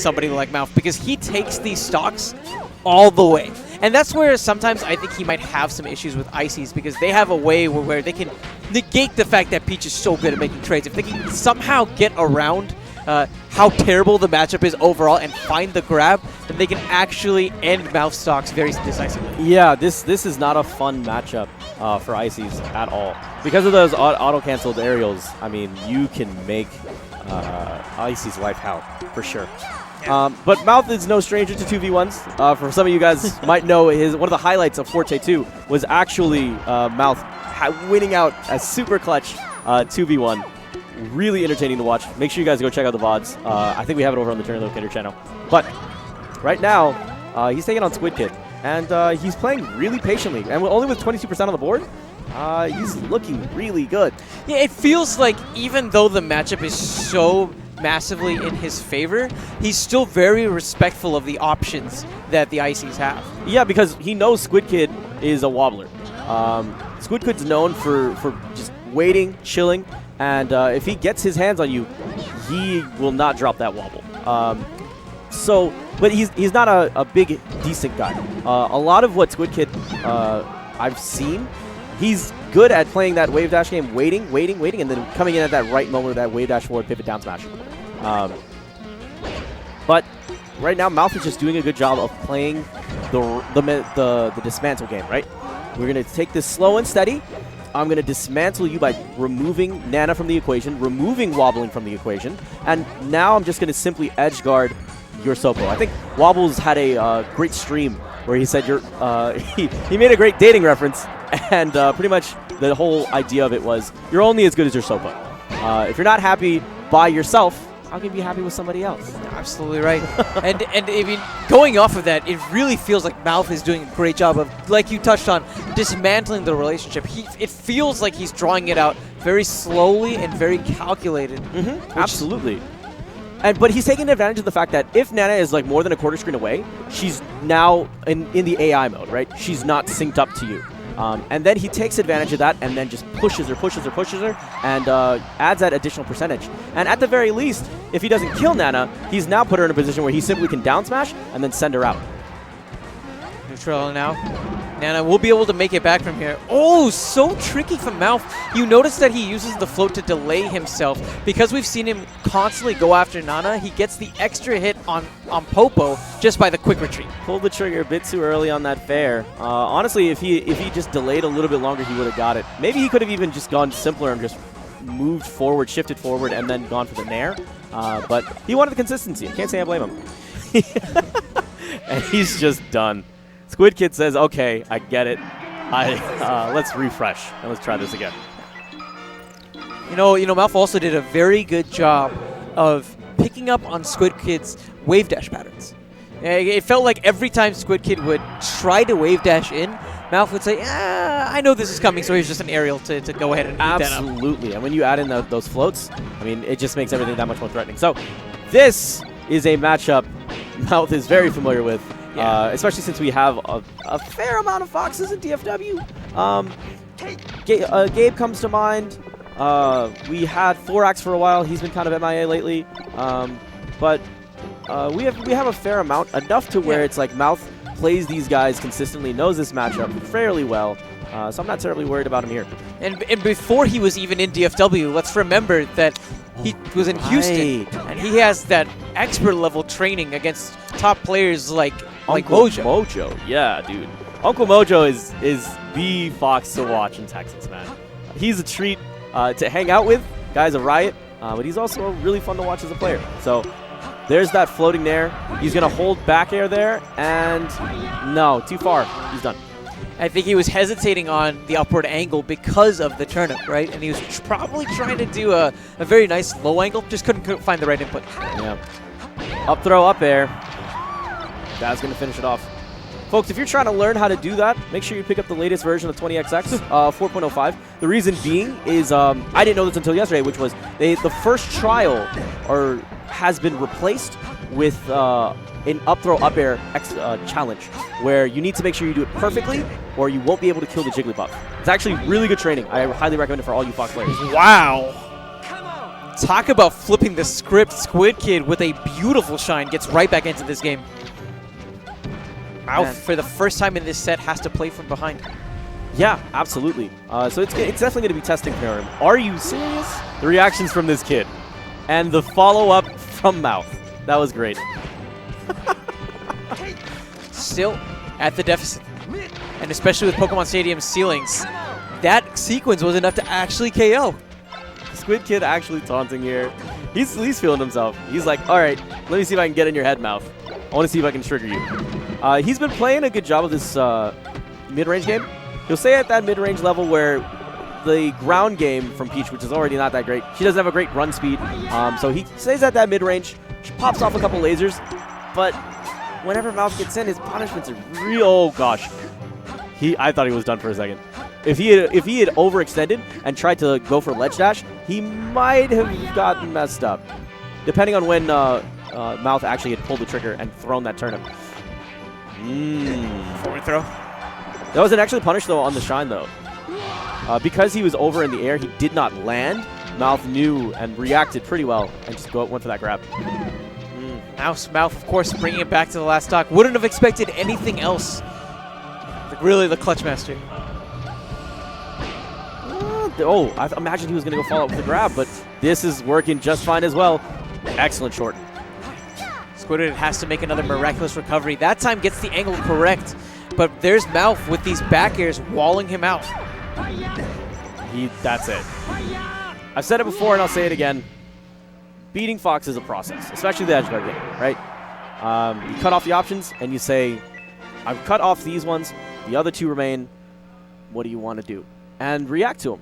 somebody like Mouf because he takes these stocks all the way. And that's where sometimes I think he might have some issues with Ices because they have a way where they can negate the fact that Peach is so good at making trades. If they can somehow get around how terrible the matchup is overall and find the grab, then they can actually end Mouf stocks very decisively. Yeah, this is not a fun matchup for Ices at all. Because of those auto-canceled aerials, I mean, you can make Ices life hell, for sure. But Mouf is no stranger to 2v1s. For some of you guys might know, one of the highlights of Forte 2 was actually Mouf winning out a super clutch 2v1. Really entertaining to watch. Make sure you guys go check out the VODs. I think we have it over on the Turn Locator channel. But right now, he's taking on Squid Kid. And he's playing really patiently. And only with 22% on the board, he's looking really good. Yeah, it feels like even though the matchup is so massively in his favor, he's still very respectful of the options that the Ices have. Yeah, because he knows Squid Kid is a wobbler. Squid Kid's known for just waiting, chilling, and if he gets his hands on you, he will not drop that wobble. But he's not a big, decent guy. A lot of what Squid Kid I've seen, he's good at playing that wave dash game, waiting, and then coming in at that right moment with that wave dash forward, pivot down smash. But right now, Mouf is just doing a good job of playing the dismantle game, right? We're going to take this slow and steady. I'm going to dismantle you by removing Nana from the equation, removing wobbling from the equation, and now I'm just going to simply edge guard your Sopo. I think Wobbles had a great stream where he said he made a great dating reference, and pretty much the whole idea of it was you're only as good as your Sopo. If you're not happy by yourself, how can you be happy with somebody else? Absolutely right. and I mean, going off of that, it really feels like Mouf is doing a great job of, like you touched on, dismantling the relationship. It feels like he's drawing it out very slowly and very calculated. Absolutely. But he's taking advantage of the fact that if Nana is like more than a quarter screen away, she's now in the AI mode, right? She's not synced up to you. And then he takes advantage of that and then just pushes her, and adds that additional percentage. And at the very least, if he doesn't kill Nana, he's now put her in a position where he simply can down smash and then send her out. Neutral now. Nana will be able to make it back from here. Oh, so tricky from Mouf. You notice that he uses the float to delay himself. Because we've seen him constantly go after Nana, he gets the extra hit on Popo just by the quick retreat. Pulled the trigger a bit too early on that fair. Honestly, if he just delayed a little bit longer, he would have got it. Maybe he could have even just gone simpler and just moved forward, shifted forward, and then gone for the nair. But he wanted the consistency. I can't say I blame him. And he's just done. Squid Kid says, okay, I get it. Let's refresh and let's try this again. You know, Mouf also did a very good job of picking up on Squid Kid's wave dash patterns. It felt like every time Squid Kid would try to wave dash in, Mouf would say, I know this is coming, so here's just an aerial to go ahead and beat that up. Absolutely. And when you add in those floats, I mean, it just makes everything that much more threatening. So this is a matchup Mouf is very familiar with. Yeah. Especially since we have a fair amount of Foxes in DFW. Gabe comes to mind. We had Thorax for a while. He's been kind of MIA lately. But we have a fair amount, enough to where it's like Mouf plays these guys consistently, knows this matchup fairly well. So I'm not terribly worried about him here. And before he was even in DFW, let's remember that he was in Houston, and he has that expert level training against top players like Mojo. Mojo, yeah, dude. Uncle Mojo is the Fox to watch in Texas, man. He's a treat to hang out with. Guy's a riot, but he's also really fun to watch as a player. So there's that floating there. He's going to hold back air there, and no, too far. He's done. I think he was hesitating on the upward angle because of the turnip, right? And he was probably trying to do a very nice low angle, just couldn't find the right input. Yeah. Up throw, up air. That's going to finish it off. Folks, if you're trying to learn how to do that, make sure you pick up the latest version of 20XX 4.05. The reason being is I didn't know this until yesterday, which was the first trial has been replaced with an up throw, up air challenge, where you need to make sure you do it perfectly or you won't be able to kill the Jigglypuff. It's actually really good training. I highly recommend it for all you Fox players. Wow. Talk about flipping the script. Squid Kid with a beautiful shine gets right back into this game. Mouf, for the first time in this set, has to play from behind. Yeah, absolutely. So it's definitely going to be testing for him. Are you serious? The reactions from this kid. And the follow-up from Mouf. That was great. Still at the deficit. And especially with Pokemon Stadium's ceilings, that sequence was enough to actually KO. Squid Kid actually taunting here. He's feeling himself. He's like, all right, let me see if I can get in your head, Mouf. I want to see if I can trigger you. He's been playing a good job of this mid-range game. He'll stay at that mid-range level where the ground game from Peach, which is already not that great, she doesn't have a great run speed. So he stays at that mid-range, pops off a couple lasers, but whenever Mouf gets in, his punishments are real. Oh gosh, I thought he was done for a second. If he had overextended and tried to go for ledge dash, he might have gotten messed up, depending on when Mouf actually had pulled the trigger and thrown that turnip. Forward throw. That wasn't actually punished though on the shine though. Because he was over in the air, he did not land. Mouf knew and reacted pretty well and just went for that grab. Mouf, of course, bringing it back to the last stock. Wouldn't have expected anything else. Like, really, the clutch master. I imagined he was going to go follow up with the grab, but this is working just fine as well. Excellent short. Squid has to make another miraculous recovery. That time gets the angle correct, but there's Mouf with these back airs walling him out. That's it. I've said it before and I'll say it again. Beating Fox is a process, especially the edge guard game, right? You cut off the options and you say, I've cut off these ones, the other two remain, what do you want to do? And react to them.